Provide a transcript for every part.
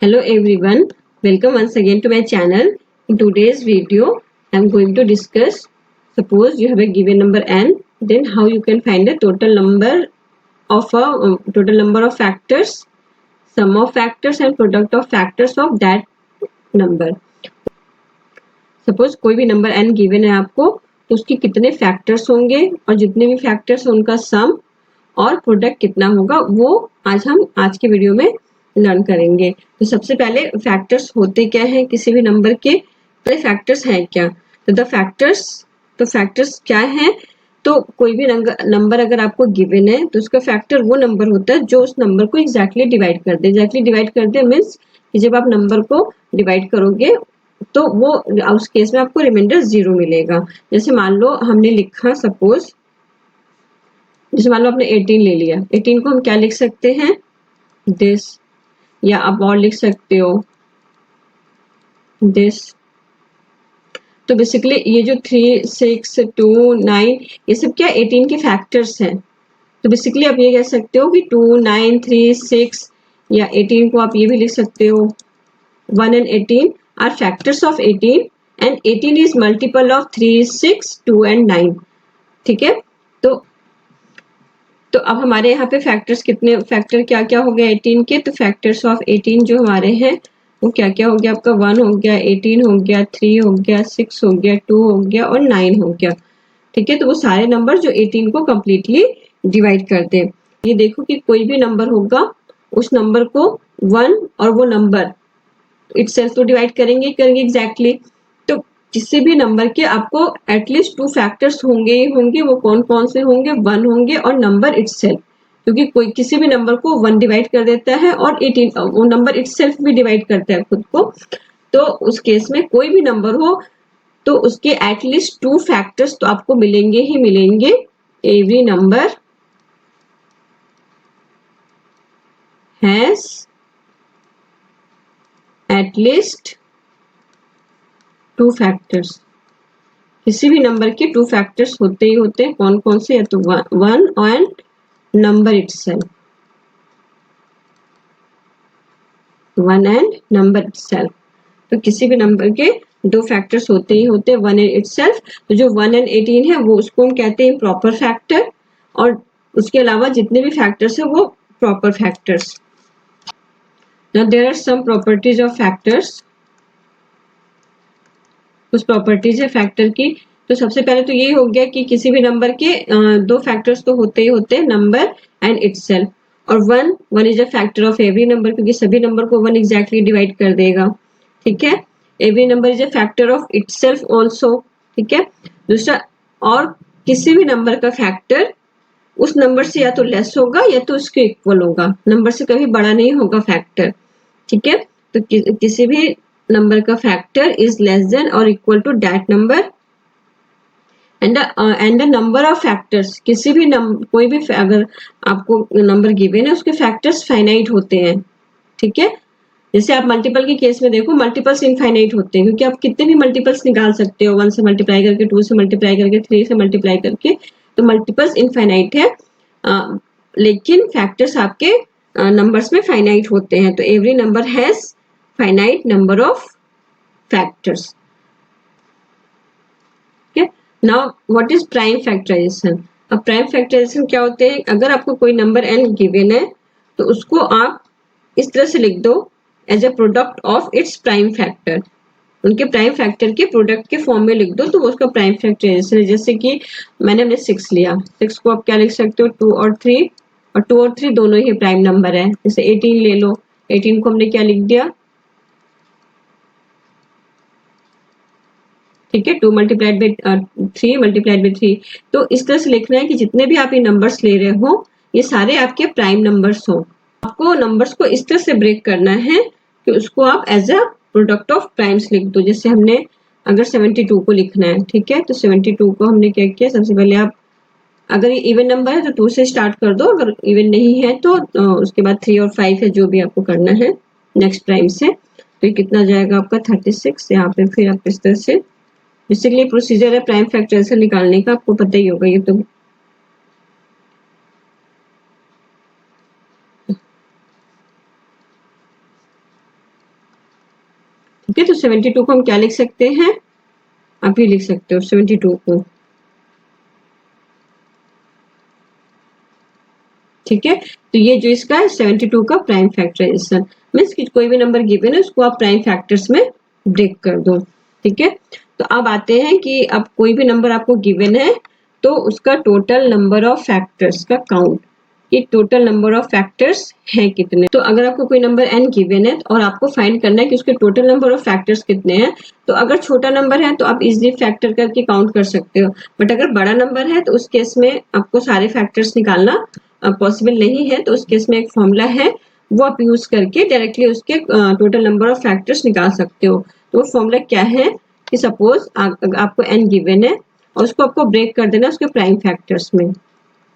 Hello everyone, welcome once again to my channel. In today's video, I am going to discuss, suppose you have a given number n, then how you can find the total number of factors, sum of factors and product of factors of that number. Suppose कोई भी number n given है आपको, तो उसके कितने factors होंगे और जितने भी फैक्टर्स उनका सम और प्रोडक्ट कितना होगा वो आज के वीडियो में लर्न करेंगे। तो सबसे पहले फैक्टर्स होते क्या है किसी भी नंबर के, पहले फैक्टर्स हैं क्या। तो फैक्टर्स क्या है, तो कोई भी नंबर अगर आपको गिवन है तो उसका फैक्टर वो नंबर होता है जो उस नंबर को एग्जैक्टली डिवाइड कर दे। एग्जैक्टली डिवाइड कर दे मीन्स कि जब आप नंबर को डिवाइड करोगे तो वो उस केस में आपको रिमाइंडर 0 मिलेगा। जैसे मान लो हमने लिखा जैसे मान लो आपने 18 ले लिया, 18 को हम क्या लिख सकते हैं, दिस, या आप और लिख सकते हो दिस। तो बेसिकली ये जो 3, 6, 2, 9 ये सब क्या 18 के फैक्टर्स हैं। तो बेसिकली आप ये कह सकते हो कि 2, 9, 3, 6 या 18 को आप ये भी लिख सकते हो 1 and 18 are factors of 18 and 18 is multiple of 3, 6, 2 and 9। ठीक है, तो अब हमारे यहाँ पे फैक्टर क्या क्या हो गया 18 के। तो फैक्टर्स ऑफ 18 जो हमारे हैं वो क्या क्या हो गया, आपका 1 हो गया, 18 हो गया, 3 हो गया, 6 हो गया, 2 हो गया और 9 हो गया। ठीक है, तो वो सारे नंबर जो 18 को कंप्लीटली डिवाइड करते हैं। ये देखो कि कोई भी नंबर होगा उस नंबर को 1 और वो नंबर इटसेल्फ तो डिवाइड करेंगे एग्जैक्टली। तो किसी भी नंबर के आपको एटलीस्ट 2 फैक्टर्स होंगे ही होंगे। वो कौन कौन से होंगे, 1 होंगे और नंबर इटसेल्फ, क्योंकि कोई किसी भी नंबर को 1 डिवाइड कर देता है और 18 वो नंबर इटसेल्फ भी डिवाइड करता है खुद को। तो उस केस में कोई भी नंबर हो तो उसके एटलीस्ट 2 फैक्टर्स तो आपको मिलेंगे ही मिलेंगे। Every number has at least 2 factors. किसी भी नंबर के 2 फैक्टर्स होते ही होते हैं। कौन कौन से, या तो 1 and number itself, 1 and number itself. तो किसी भी नंबर के 2 फैक्टर्स होते ही होते हैं, 1 एंड इटसेल्फ। तो जो 1 एंड 18 है वो उसको हम कहते हैं प्रॉपर फैक्टर, और उसके अलावा जितने भी फैक्टर्स है वो proper factors. Now there are some properties of factors. कुछ प्रॉपर्टीज है फैक्टर की। तो सबसे पहले तो ये हो गया कि किसी भी नंबर के 2 फैक्टर्स तो होते ही होते हैं, नंबर एंड इटसेल्फ। और 1 is a factor of every number, क्योंकि सभी नंबर को 1 एग्जैक्टली डिवाइड कर देगा। ठीक है, every number is a factor of itself also. ठीक है, दूसरा, और किसी भी नंबर का फैक्टर उस नंबर से या तो लेस होगा या तो उसके इक्वल होगा, नंबर से कभी बड़ा नहीं होगा फैक्टर। ठीक है, तो किसी भी नंबर का फैक्टर इज लेस देन और equal to that number. And the number of factors, किसी भी कोई भी अगर आपको नंबर गिवन है उसके फैक्टर्स फाइनाइट होते हैं। ठीक है, जैसे आप मल्टीपल के केस में देखो, मल्टीपल्स इनफाइनाइट होते हैं, क्योंकि आप कितने भी मल्टीपल्स निकाल सकते हो, 1 से मल्टीप्लाई करके, 2 से मल्टीप्लाई करके, 3 से मल्टीप्लाई करके। तो मल्टीपल्स इनफाइनाइट है, लेकिन फैक्टर्स आपके नंबर्स में फाइनाइट होते हैं। तो every number has finite number of factors. Now what is prime factorisation. अब प्राइम फैक्टराइजेशन क्या होते हैं, अगर आपको कोई नंबर n गिवन है तो उसको आप इस तरह से लिख दो as a product of its prime factor. उनके प्राइम फैक्टर के प्रोडक्ट के फॉर्म में लिख दो तो वो उसका प्राइम फैक्टराइजेशन है। जैसे कि हमने 6 लिया, 6 को आप क्या लिख सकते हो, 2 और 3, और 2 और 3 दोनों ही प्राइम नंबर है। जैसे 18 ले लो, 18 को हमने क्या लिख दिया, ठीक है, 2 मल्टीप्लाइड बाई 3 मल्टीप्लाइड बाई 3। तो इस तरह से लिखना है कि जितने भी आप ये नंबर्स ले रहे हो ये सारे आपके प्राइम नंबर्स हो। आपको नंबर्स को इस तरह से ब्रेक करना है कि उसको आप as a product of primes लिख दो। जैसे हमने अगर 72 को लिखना है, ठीक है, तो 72 को हमने क्या किया, सबसे पहले आप अगर ये इवन नंबर है तो 2 से स्टार्ट कर दो, अगर इवन नहीं है तो उसके बाद 3 और 5 है जो भी आपको करना है नेक्स्ट प्राइम से। तो ये कितना जाएगा आपका 36। यहाँ पे फिर आप इस तरह से, बेसिकली प्रोसीजर है प्राइम फैक्टराइजेशन निकालने का, आपको पता ही होगा ये तो। ठीक है, तो 72 को हम क्या लिख सकते हैं, आप ये लिख सकते हो 72 को। ठीक है, तो ये जो इसका 72 का प्राइम फैक्टराइजेशन मीन्स कि कोई भी नंबर गिवन है उसको आप प्राइम फैक्टर्स में ब्रेक कर दो। ठीक है, तो अब आते हैं कि अब कोई भी नंबर आपको गिवन है तो उसका टोटल नंबर ऑफ फैक्टर्स का काउंट, कि टोटल नंबर ऑफ फैक्टर्स हैं कितने। तो अगर आपको कोई नंबर n गिवन है और आपको फाइंड करना है कि उसके टोटल नंबर ऑफ फैक्टर्स कितने हैं, तो अगर छोटा नंबर है तो आप इजीली फैक्टर करके काउंट कर सकते हो, बट अगर बड़ा नंबर है तो उस केस में आपको सारे फैक्टर्स निकालना पॉसिबल नहीं है। तो उस केस में एक फॉर्मूला है, वो आप यूज करके डायरेक्टली उसके टोटल नंबर ऑफ फैक्टर्स निकाल सकते हो। तो वो फॉर्मूला क्या है कि सपोज आपको n गिवन है और उसको आपको ब्रेक कर देना उसके प्राइम फैक्टर्स में।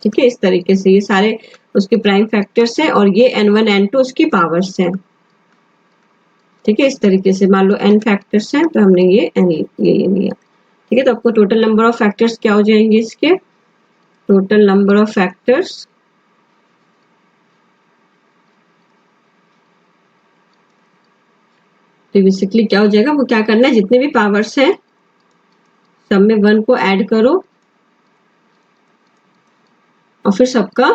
ठीक है, इस तरीके से ये सारे उसके प्राइम फैक्टर्स हैं और ये n1 n2 उसकी पावर्स हैं। ठीक है, इस तरीके से मान लो n फैक्टर्स हैं तो हमने ये n ये लिया। ठीक है, तो आपको टोटल नंबर ऑफ फैक्टर्स क्या हो जाएंगे, इसके टोटल नंबर ऑफ फैक्टर्स तो बेसिकली क्या हो जाएगा, वो क्या करना है जितने भी पावर्स हैं सब में 1 को ऐड करो और फिर सबका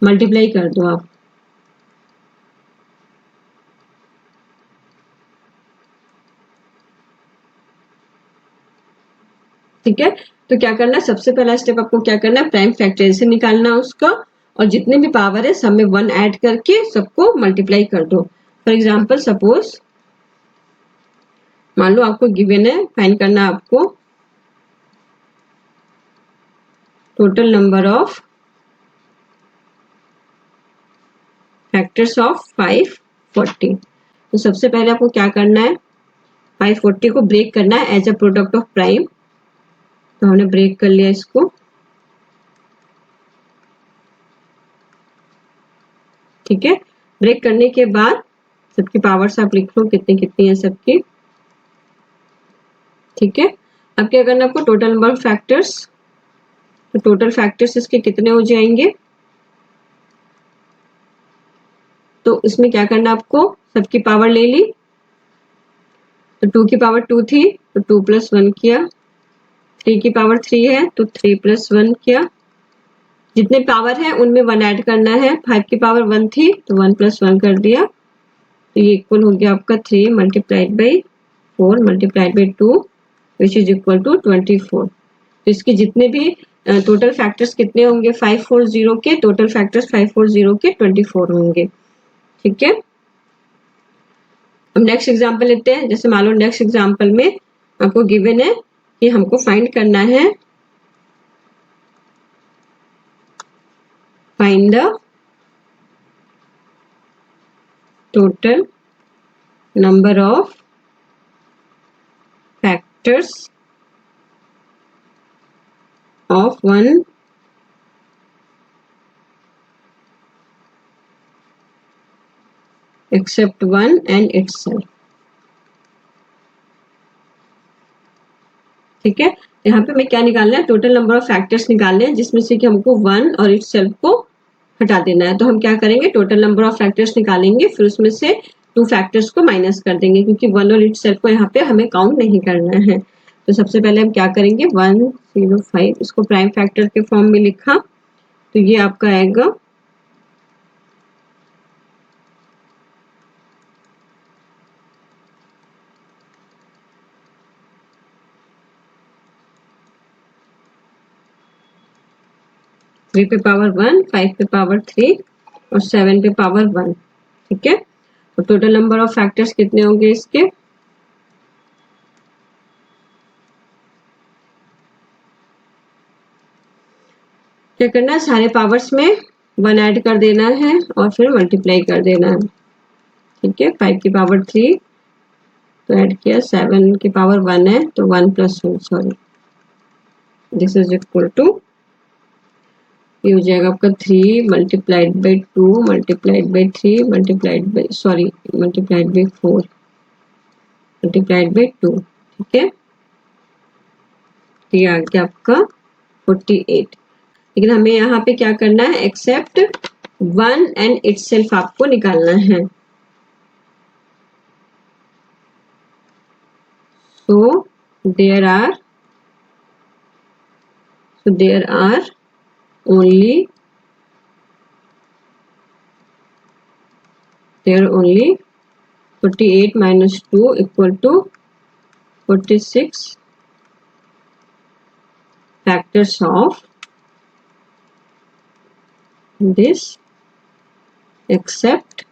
मल्टीप्लाई कर दो आप। ठीक है, तो क्या करना है, सबसे पहला स्टेप आपको क्या करना है, प्राइम फैक्टराइजेशन निकालना है उसका, और जितने भी पावर है सब में 1 ऐड करके सबको मल्टीप्लाई कर दो। फॉर एग्जांपल सपोज मान लो आपको गिवन है फाइंड करना है आपको total number of factors of 540। तो सबसे पहले आपको क्या करना है, 540 को ब्रेक करना है as a product of prime. तो हमने ब्रेक कर लिया इसको। ठीक है, ब्रेक करने के बाद सबकी पावर्स आप लिख लो कितनी कितनी है सबकी। ठीक है, अब क्या करना है आपको टोटल नंबर ऑफ फैक्टर्स, तो टोटल फैक्टर्स इसके कितने हो जाएंगे, तो इसमें क्या करना आपको सबकी पावर ले ली, तो 2 की पावर 2 थी तो 2 प्लस 1 किया, 3 की पावर 3 है तो 3 प्लस 1 किया, जितने पावर है उनमें 1 ऐड करना है। 5 की पावर 1 थी तो 1 प्लस 1 कर दिया, तो ये इक्वल हो गया आपका 3 multiplied by 4 multiplied by 2 which is equal to 24। तो इसके जितने भी टोटल फैक्टर्स कितने होंगे 540 के, टोटल फैक्टर्स 540 के 24 होंगे। ठीक है, अब नेक्स्ट एग्जांपल लेते हैं। जैसे मान लो नेक्स्ट एग्जांपल में आपको गिवन है कि हमको फाइंड करना है, find the total number of factors of 1 except 1 and itself। ठीक है, यहाँ पे मैं क्या निकालना है, टोटल नंबर ऑफ फैक्टर्स निकालने हैं जिसमें से कि हमको 1 और itself को हटा देना है। तो हम क्या करेंगे, टोटल नंबर ऑफ फैक्टर्स निकालेंगे, फिर उसमें से 2 फैक्टर्स को माइनस कर देंगे क्योंकि 1 और itself को यहाँ पे हमें काउंट नहीं करना है। तो सबसे पहले हम क्या करेंगे 105 इसको प्राइम फैक्टर के फॉर्म में लिखा, तो ये आपका आएगा 3 पे पावर 1, 5 पे पावर 3 और 7 पे पावर 1। ठीक है, तो टोटल नंबर ऑफ फैक्टर्स कितने होंगे इसके, क्या करना है सारे पावर्स में 1 ऐड कर देना है और फिर मल्टीप्लाई कर देना है। ठीक है, 5 की पावर 3 तो ऐड किया, 7 की पावर 1 है तो 1 plus 1 sorry this is equal to, ये हो जाएगा आपका 3 multiplied by 2 multiplied by 3 multiplied by sorry multiplied by 4 multiplied by 2। ठीक है, ये आ गया आपका 48। लेकिन हमें यहाँ पे क्या करना है, एक्सेप्ट 1 एंड इटसेल्फ आपको निकालना है। So there are only 48 minus 2 equal to 46 factors of this except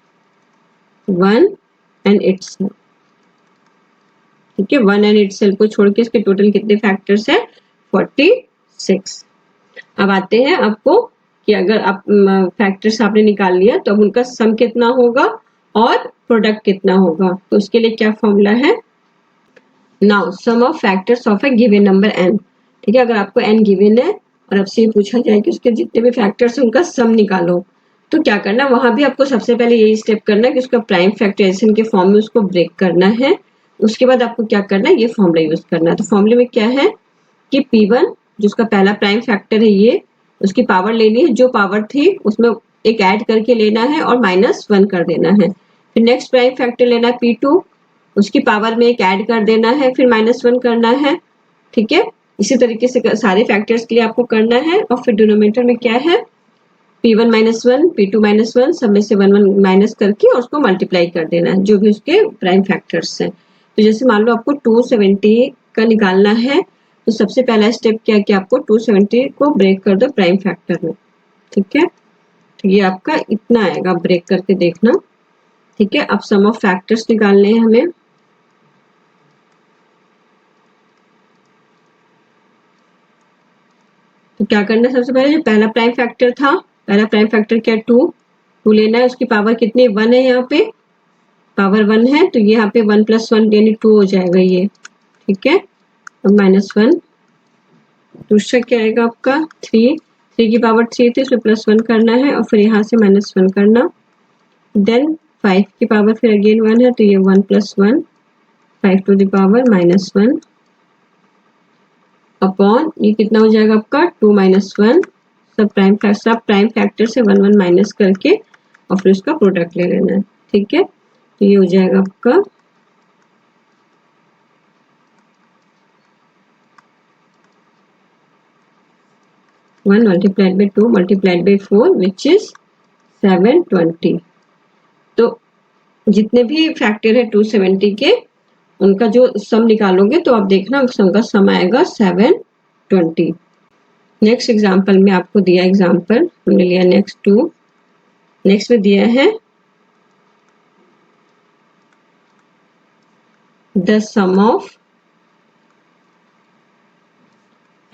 1 and itself. ठीक है, 1 and itself को छोड़ के इसके टोटल कितने फैक्टर्स है? 46. अब आते हैं आपको कि अगर आप फैक्टर्स आपने निकाल लिया तो अब उनका सम कितना होगा और प्रोडक्ट कितना होगा, तो उसके लिए क्या फॉर्मूला है? Now sum of factors of a given number n. ठीक है, अगर आपको n गिवन है और आपसे ये पूछा जाए कि उसके जितने भी फैक्टर्स हैं उनका सम निकालो, तो क्या करना, वहां भी आपको सबसे पहले यही स्टेप करना है कि उसका प्राइम फैक्टराइजेशन के फॉर्म में उसको ब्रेक करना है. उसके बाद आपको क्या करना है, ये फॉर्मूला यूज करना है. तो फॉर्मूले में क्या है कि P1 जो उसका पहला प्राइम फैक्टर है, ये उसकी पावर लेनी है, जो पावर थी उसमें एक ऐड करके लेना है और -1 कर देना है. फिर नेक्स्ट प्राइम फैक्टर लेना है P2, उसकी पावर में एक ऐड कर देना है, फिर -1 करना है. ठीक है, इसी तरीके से सारे फैक्टर्स के लिए आपको करना है. और फिर डिनोमिनेटर में क्या है, P1 -1 P2 -1 सब में से 1 1 माइनस करके और उसको मल्टीप्लाई कर देना है जो भी उसके प्राइम फैक्टर्स हैं. तो जैसे मान लो आपको 270 का निकालना है, तो सबसे पहला स्टेप क्या है कि आपको 270 को ब्रेक कर दो प्राइम फैक्टर में. ठीक है, तो ये आपका इतना आएगा, ब्रेक करके देखना. ठीक है, अब सम ऑफ फैक्टर्स निकालने हैं हमें. तो क्या करना है, सबसे पहले जो पहला प्राइम फैक्टर था, पहला प्राइम फैक्टर क्या है, 2 लेना है. उसकी पावर कितनी, 1 है, यहाँ पे पावर 1 है, तो यहाँ पे 1 + 1 यानी 2 हो जाएगा ये. ठीक है, अब -1. दूसरा क्या आएगा आपका 3 की पावर 3 थी, उसमें +1 करना है और फिर यहाँ से -1 करना. देन 5 की पावर फिर अगेन 1 है, तो ये 1 + 1 5 टू द पावर -1 अपॉन ये कितना हो जाएगा आपका 2 - 1. सब प्राइम फैक्टर से 1 1 माइनस करके और फिर उसका प्रोडक्ट ले लेना है. ठीक है, तो ये हो जाएगा आपका 1 multiplied by 2 multiplied by 4 which is 720. तो जितने भी फैक्टर है 270 के, उनका जो सम निकालोगे तो आप देखना सम का सम आएगा 720. नेक्स्ट एग्जांपल में आपको दिया, एग्जांपल हमने लिया नेक्स्ट में दिया है the sum of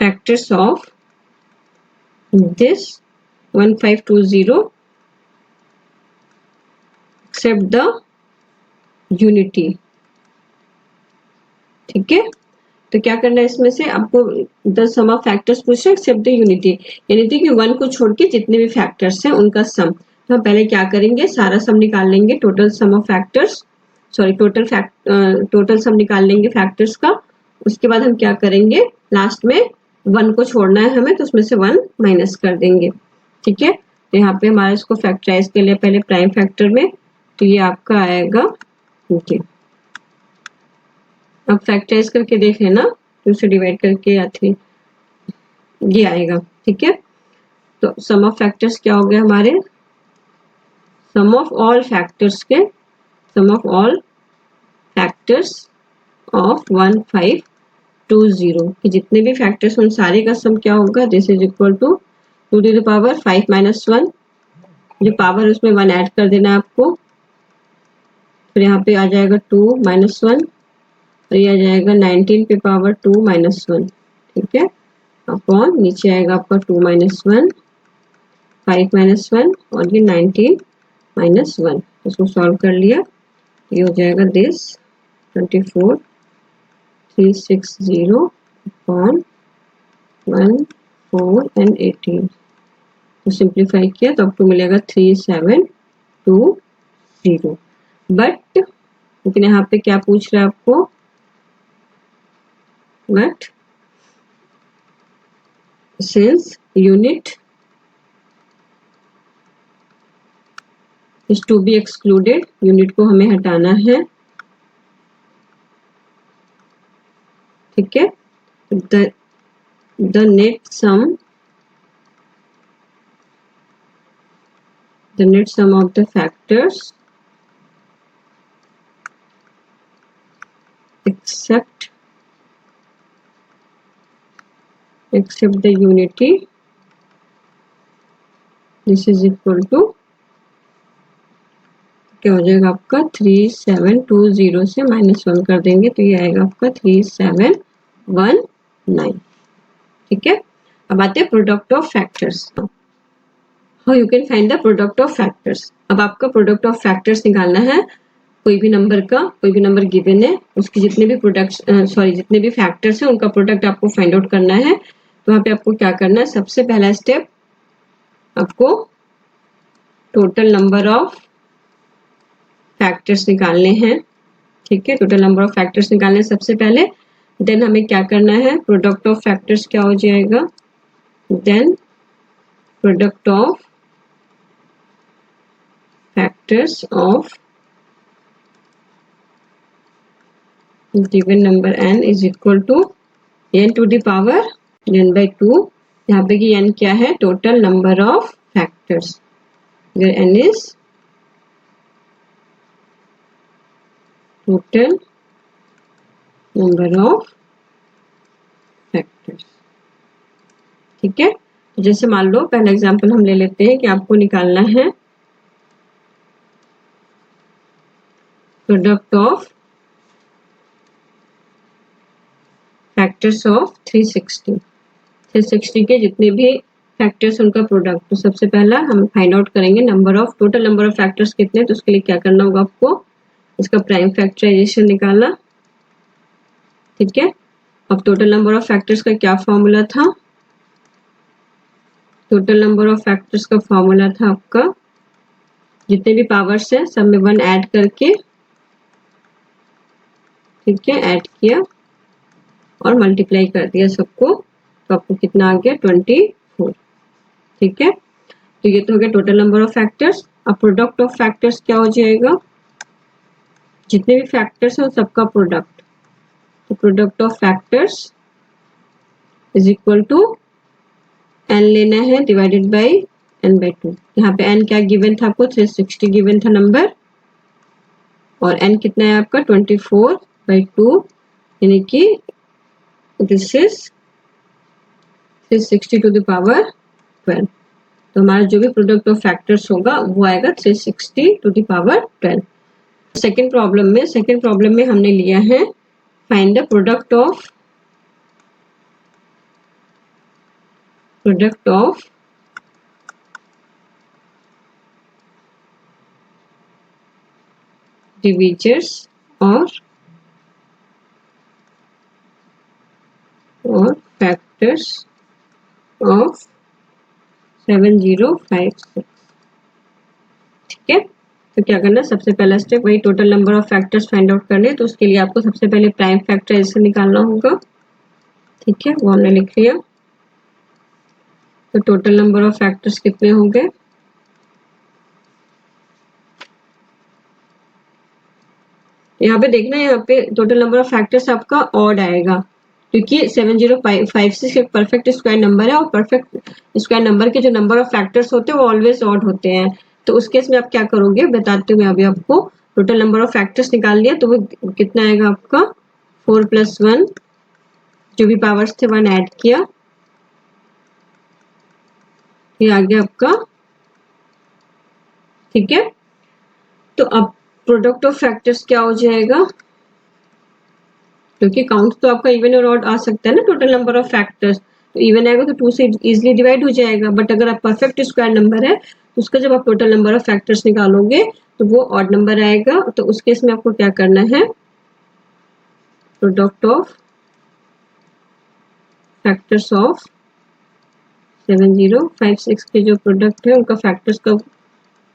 factors of this 1520 except the unity. ठीक है, तो क्या करना है, इसमें से आपको द सम ऑफ फैक्टर्स पूछ रहे एक्सेप्ट द यूनिटी, यानी कि 1 को छोड़ के जितने भी फैक्टर्स हैं उनका सम. तो हम पहले क्या करेंगे, सारा सम निकाल लेंगे, total sum of factors, sorry total sum निकाल लेंगे फैक्टर्स का. उसके बाद हम क्या करेंगे, लास्ट में 1 को छोड़ना है हमें, तो उसमें से 1 माइनस कर देंगे. ठीक है, तो यहाँ पे हमारा इसको फैक्टराइज कर लिया पहले प्राइम फैक्टर में, तो ये आपका आएगा. ओके, अब फैक्टराइज करके देख लेना, 2 से डिवाइड करके या 3 ये आएगा. ठीक है, तो सम ऑफ फैक्टर्स क्या हो गया हमारे, सम ऑफ ऑल फैक्टर्स के, सम ऑफ ऑल फैक्टर्स ऑफ 1520 कि जितने भी फैक्टर्स उन सारे का सम क्या होगा, this is equal to 2 to the power 5 - 1, जो पावर उसमें 1 ऐड कर देना है आपको. फिर यहाँ पे आ जाएगा 2 - 1 और ये आ जाएगा 19 पे पावर 2 - 1. ठीक है, अपॉन नीचे आएगा आपका 2 - 1 5 - 1 और ये 19 - 1. इसको सॉल्व कर लिया, ये हो जाएगा दिस 24360 अपॉन 1 4 एंड 18. तो सिंप्लीफाई किया तो आपको मिलेगा 3720. बट लेकिन यहाँ पे क्या पूछ रहा है आपको, but since unit is to be excluded, unit को हमें हटाना है, ठीक है, the net sum of the factors except the unity, this is equal to क्या हो जाएगा आपका 3720 से -1 कर देंगे तो ये आएगा आपका 3719। ठीक है, अब आते हैं product of factors. How you can find the product of factors. अब आपका प्रोडक्ट ऑफ फैक्टर्स निकालना है, कोई भी नंबर का, कोई भी नंबर गिवन है उसके जितने भी जितने भी फैक्टर्स हैं उनका प्रोडक्ट आपको फाइंड आउट करना है। तो वहाँ पे आपको क्या करना है, सबसे पहला स्टेप आपको टोटल नंबर ऑफ फैक्टर्स निकालने हैं। ठीक है, टोटल नंबर ऑफ फैक्टर्स निकालने हैं सबसे पहले। देन हमें क्या करना है, प्रोडक्ट ऑफ फैक्टर्स क्या हो जाएगा, then product of factors of given number n is equal to n to the power n by 2। यहाँ पे कि n क्या है, total number of factors, where n is total number of factors। ठीक है, तो जैसे मान लो पहला एग्जांपल हम ले लेते हैं कि आपको निकालना है प्रोडक्ट ऑफ फैक्टर्स ऑफ 360 के जितने भी फैक्टर्स उनका प्रोडक्ट। तो सबसे पहला हम फाइंड आउट करेंगे number of, total number of factors कितने, तो उसके लिए क्या करना होगा आपको, इसका प्राइम फैक्टराइजेशन निकालना। ठीक है, अब टोटल नंबर ऑफ फैक्टर्स का क्या फॉर्मूला था, टोटल नंबर ऑफ फैक्टर्स का फॉर्मूला था आपका जितने भी पावर्स है सब में 1 ऐड करके, ठीक है, ऐड किया और मल्टीप्लाई कर दिया सबको, तो आपको कितना आ गया 24। ठीक है, तो ये तो हो गया टोटल नंबर ऑफ फैक्टर्स। अब प्रोडक्ट ऑफ फैक्टर्स क्या हो जाएगा, जितने भी फैक्टर्स हैं सबका प्रोडक्ट। तो product of factors is equal to n लेना है डिवाइडेड बाय n by 2। यहाँ पे n क्या गिवन था आपको, 360 गिवन था नंबर, और n कितना है आपका 24/2, यानी कि this is 360 to the power 12। तो हमारा जो भी प्रोडक्ट ऑफ फैक्टर्स होगा वो आएगा 360 to the power 12। Second problem में हमने लिया है find the product of divisors और फैक्टर्स ऑफ 7056। ठीक है, तो क्या करना, सबसे पहला स्टेप वही total number of factors find out करने। तो उसके लिए आपको सबसे पहले प्राइम फैक्टराइजेशन निकालना होगा। ठीक है, वो हमने लिख लिया। तो टोटल नंबर ऑफ फैक्टर्स कितने होंगे, यहाँ पे देखना है, यहाँ पे टोटल नंबर ऑफ फैक्टर्स आपका ऑड आएगा क्योंकि 7056 एक परफेक्ट स्क्वायर नंबर है और परफेक्ट स्क्वायर नंबर के जो नंबर ऑफ फैक्टर्स होते हैं वो ऑलवेज ऑड होते हैं। तो उस केस में आप क्या करोगे बताते हुए, अभी आपको टोटल नंबर ऑफ फैक्टर्स निकाल लिया तो वो कितना आएगा आपका 4 + 1, जो भी पावर्स थे 1 ऐड किया, ये आ गया आपका। ठीक है, तो अब प्रोडक्ट ऑफ फैक्टर्स क्या हो जाएगा, क्योंकि काउंट तो आपका इवन और ऑड आ सकता है ना टोटल नंबर ऑफ फैक्टर्स, तो इवन आएगा तो 2 से इजीली डिवाइड हो जाएगा। बट अगर आप परफेक्ट स्क्वायर नंबर है तो उसका जब आप टोटल नंबर ऑफ फैक्टर्स निकालोगे तो वो ऑड नंबर आएगा। तो उस केस में आपको क्या करना है, प्रोडक्ट ऑफ फैक्टर्स ऑफ 7056 के जो प्रोडक्ट है उनका फैक्टर्स का,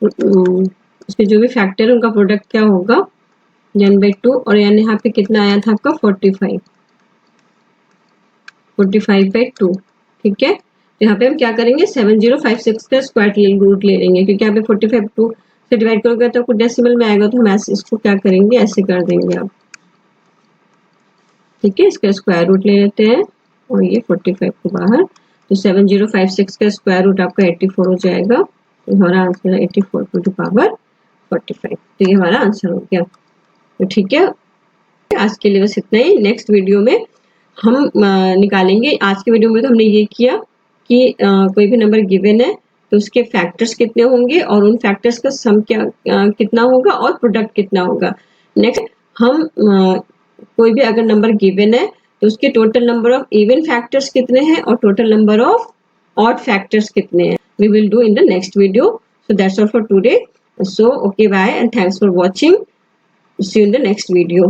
उसके जो भी फैक्टर है उनका प्रोडक्ट क्या होगा n/2, और यहाँ पे कितना आया था आपका 45/2। ठीक है, तो यहाँ पे हम क्या करेंगे 7056 का स्क्वायर रूट ले लेंगे क्योंकि यहाँ पे 45/2 से डिवाइड करोगे तो कुछ डेसिमल में आएगा, तो हम ऐसे इसको क्या करेंगे, ऐसे कर देंगे। आप ठीक है, इसका स्क्वायर रूट ले लेते हैं और ये 45 को बाहर, तो 7056 का स्क्वायर रूट आपका 84 हो जाएगा। तो हमारा आंसर है 84 टू द पावर 45। तो ये हमारा आंसर हो गया। तो ठीक है, आज के लिए बस इतना ही। नेक्स्ट वीडियो में हम निकालेंगे। आज के वीडियो में तो हमने ये किया कि कोई भी नंबर गिवन है तो उसके फैक्टर्स कितने होंगे और उन फैक्टर्स का सम क्या कितना होगा और प्रोडक्ट कितना होगा। नेक्स्ट हम कोई भी अगर नंबर गिवन है तो उसके total number of even factors कितने हैं और total number of odd factors कितने हैं, we will do in the next video. So that's all for today. So okay, bye and thanks for watching. See you in the next video.